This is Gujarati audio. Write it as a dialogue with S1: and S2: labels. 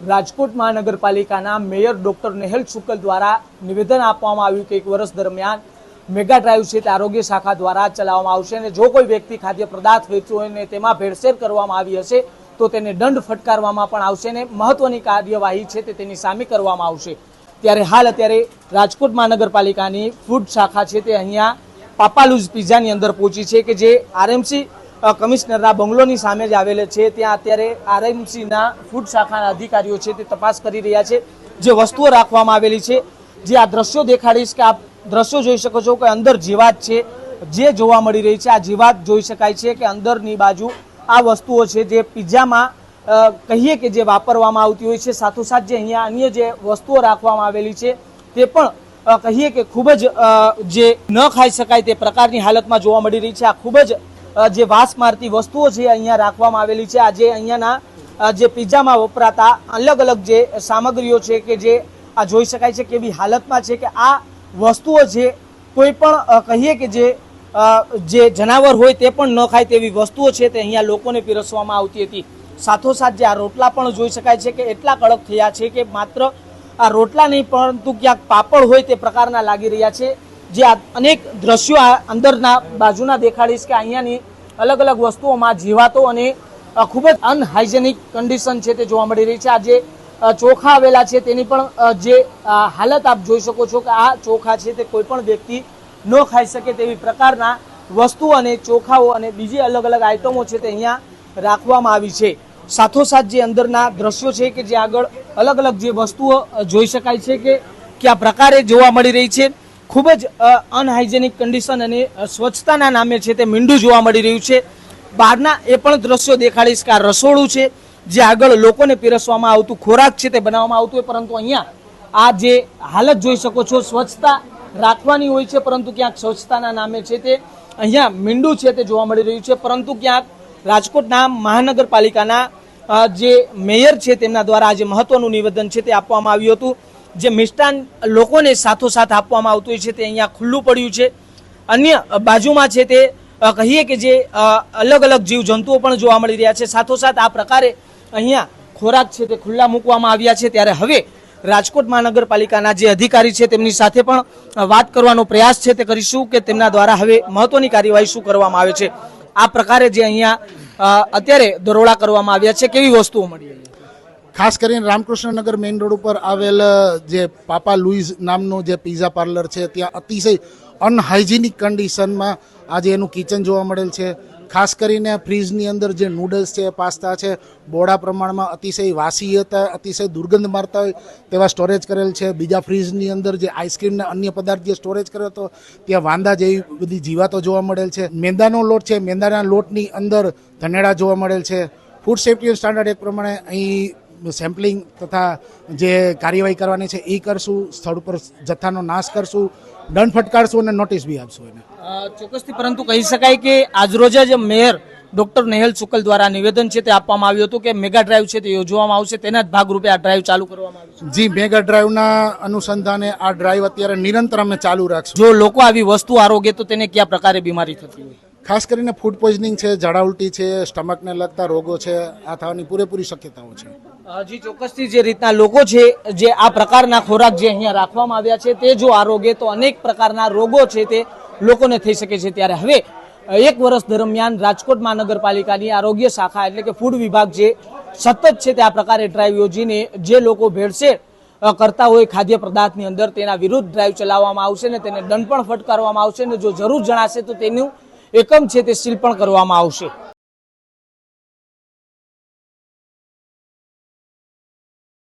S1: રાજકોટ મહાનગરપાલિકાના મેયર ડોક્ટર નેહલ શુક્લ દ્વારા નિવેદન આપવામાં આવ્યું કે 1 વર્ષ દરમિયાન મેગા ડ્રાઈવ છે તે આરોગ્ય શાખા દ્વારા ચલાવવામાં આવશે અને જો કોઈ વ્યક્તિ ખાદ્ય પદાર્થ વેચતું હોય ને તેમાં ભેળસેળ કરવામાં આવી હશે તો તેને દંડ ફટકારવામાં પણ આવશે અને મહત્વની કાર્યવાહી છે તે તેની સામે કરવામાં આવશે। ત્યારે અત્યારે રાજકોટ મહાનગરપાલિકાની ફૂડ શાખા છે તે અહીંયા પાપાલુઝ પિઝાની અંદર પહોંચી છે કે જે આરએમસી કમિશનરના બંગલોની સામે જ આવેલ છે। ત્યાં અત્યારે આરએમસીના ફૂડ શાખાના અધિકારીઓ છે તે તપાસ કરી રહ્યા છે જે વસ્તુઓ રાખવામાં આવેલી છે। જે આ દ્રશ્યો દેખાડીશ કે આપ દ્રશ્યો જોઈ શકો છો કે અંદર જીવાત છે જે જોવા મળી રહી છે। આ જીવાત જોઈ શકાય છે કે અંદરની બાજુ આ વસ્તુઓ છે જે પિઝામાં કહીએ કે જે વાપરવામાં આવતી હોય છે, સાથોસાથ જે અહીંયા અન્ય જે વસ્તુઓ રાખવામાં આવેલી છે તે પણ કહીએ કે ખૂબ જ જે ન ખાઈ શકાય તે પ્રકારની હાલતમાં જોવા મળી રહી છે। આ ખૂબ જ જે વાસ મારતી વસ્તુઓ છે અહીંયા રાખવામાં આવેલી છે। આજે અહીંયાના જે પિઝામાં વપરાતા અલગ અલગ જે સામગ્રીઓ છે કે જે આ જોઈ શકાય છે કેવી હાલતમાં છે કે આ વસ્તુઓ છે કોઈ પણ કહીએ કે જે જનાવર હોય તે પણ ન ખાય તેવી વસ્તુઓ છે તે અહીંયા લોકોને પીરસવામાં આવતી હતી। સાથોસાથ જે આ રોટલા પણ જોઈ શકાય છે કે એટલા કડક થયા છે કે માત્ર આ રોટલા નહીં પરંતુ ક્યાંક પાપડ હોય તે પ્રકારના લાગી રહ્યા છે। જે અનેક દ્રશ્યો આ અંદરના બાજુના દેખાડીશ કે અહીંયાની અલગ અલગ વસ્તુઓમાં જીવાતો અને ખૂબ જ અનહાઇજેનિક કન્ડિશન છે તે જોવા મળી રહી છે। આ જે ચોખા આવેલા છે તેની પણ જે હાલત આપ જોઈ શકો છો કે આ ચોખા છે તે કોઈ પણ વ્યક્તિ ન ખાઈ શકે તેવી પ્રકારના વસ્તુઓ અને ચોખાઓ અને બીજી અલગ અલગ આઈટમો છે તે અહીંયા રાખવામાં આવી છે। સાથોસાથ જે અંદરના દ્રશ્યો છે કે જે આગળ અલગ અલગ જે વસ્તુઓ જોઈ શકાય છે કે કયા પ્રકારે જોવા મળી રહી છે। ખૂબ જ અનહાઇજેનિક કન્ડિશન અને સ્વચ્છતાના નામે છે તે મીંડું જોવા મળી રહ્યું છે। બહારના એ પણ દ્રશ્યો દેખાડીશ કે આ રસોડું છે જે આગળ લોકોને પીરસવામાં આવતું ખોરાક છે તે બનાવવામાં આવતું હોય, પરંતુ અહીંયા આ જે હાલત જોઈ શકો છો સ્વચ્છતા રાખવાની હોય છે પરંતુ ક્યાંક સ્વચ્છતાના નામે છે તે અહીંયા મીંડું છે તે જોવા મળી રહ્યું છે। પરંતુ ક્યાંક રાજકોટના મહાનગરપાલિકાના જે મેયર છે તેમના દ્વારા આજે મહત્વનું નિવેદન છે તે આપવામાં આવ્યું હતું। જે મિષ્ટાન લોકોને સાથોસાથ આપવામાં આવતું હોય છે તે અહીંયા ખુલ્લું પડ્યું છે। અન્ય બાજુમાં છે તે કહીએ કે જે અલગ અલગ જીવજંતુઓ પણ જોવા મળી રહ્યા છે। સાથોસાથ આ પ્રકારે અહીંયા ખોરાક છે તે ખુલ્લા મૂકવામાં આવ્યા છે। ત્યારે હવે રાજકોટ મહાનગરપાલિકાના જે અધિકારી છે તેમની સાથે પણ વાત કરવાનો પ્રયાસ છે તે કરીશું કે તેમના દ્વારા હવે મહત્વની કાર્યવાહી શું કરવામાં આવે છે। આ પ્રકારે જે અહીંયા અત્યારે દરોડા કરવામાં આવ્યા છે કેવી વસ્તુઓ મળી?
S2: ખાસ કરીને રામકૃષ્ણનગર મેઇન રોડ ઉપર આવેલ જે પાપા લુઈઝ નામનું જે પિઝા પાર્લર છે ત્યાં અતિશય અનહાઇજેનિક કન્ડિશનમાં આજે એનું કિચન જોવા મળેલ છે। ખાસ કરીને ફ્રીજની અંદર જે નૂડલ્સ છે, પાસ્તા છે, બોડા પ્રમાણમાં અતિશય વાસી હતા, અતિશય દુર્ગંધ મારતા હોય તેવા સ્ટોરેજ કરેલ છે। બીજા ફ્રીજની અંદર જે આઈસ્ક્રીમ અને અન્ય પદાર્થ જે સ્ટોરેજ કર્યો હતો ત્યાં વાંદા જેવી બધી જીવાતો જોવા મળેલ છે। મેંદાનો લોટ છે, મેંદાના લોટની અંદર ધનેડા જોવા મળેલ છે। ફૂડ સેફ્ટી સ્ટાન્ડર્ડ એક પ્રમાણે અહીં સેમ્પલિંગ તથા જે કાર્યવાહી કરવાની છે એ કરશું, સ્થળ પર જથ્થાનો નાશ કરશું, દંડ ફટકારશું અને નોટિસ બી આપશું એને
S1: ચોક્કસથી। પરંતુ કહી શકાય કે આજરોજ જ મેયર ડોક્ટર નેહલ શુક્લ દ્વારા નિવેદન છે તે આપવામાં આવ્યું હતું કે મેગા ડ્રાઈવ છે તે યોજવામાં આવશે, તેના જ ભાગરૂપે આ ડ્રાઈવ ચાલુ કરવામાં આવશે।
S2: જી, મેગા ડ્રાઈવના અનુસંધાને આ ડ્રાઈવ અત્યારે નિરંતર અમે ચાલુ રાખશું।
S1: જો લોકો આવી વસ્તુ આરોગે તો તેને કયા પ્રકારે બીમારી થતી હોય?
S2: ખાસ કરીને ફૂડ પોઈઝનિંગ છે, ઝાડા ઉલટી છે, સ્ટમકને લગતા રોગો છે, આ થવાની પૂરેપૂરી શક્યતાઓ છે।
S1: જી ચોક્કસથી જે રીતના લોકો છે જે આ પ્રકારના ખોરાક જે અહીંયા રાખવામાં આવ્યા છે તે જો આરોગે તો અનેક પ્રકારના રોગો છે તે લોકોને થઈ શકે છે। ત્યારે હવે 1 વર્ષ દરમિયાન રાજકોટ મહાનગરપાલિકાની આરોગ્ય શાખા એટલે કે ફૂડ વિભાગ જે સતત છે તે આ પ્રકારે ડ્રાઈવ યોજીને જે લોકો ભેળસેળ કરતા હોય ખાદ્ય પદાર્થની અંદર તેના વિરુદ્ધ ડ્રાઈવ ચલાવવામાં આવશે ને તેને દંડ પણ ફટકારવામાં આવશે ને જો જરૂર જણાશે તો તેનું એકમ છે તે સીલ પણ કરવામાં આવશે।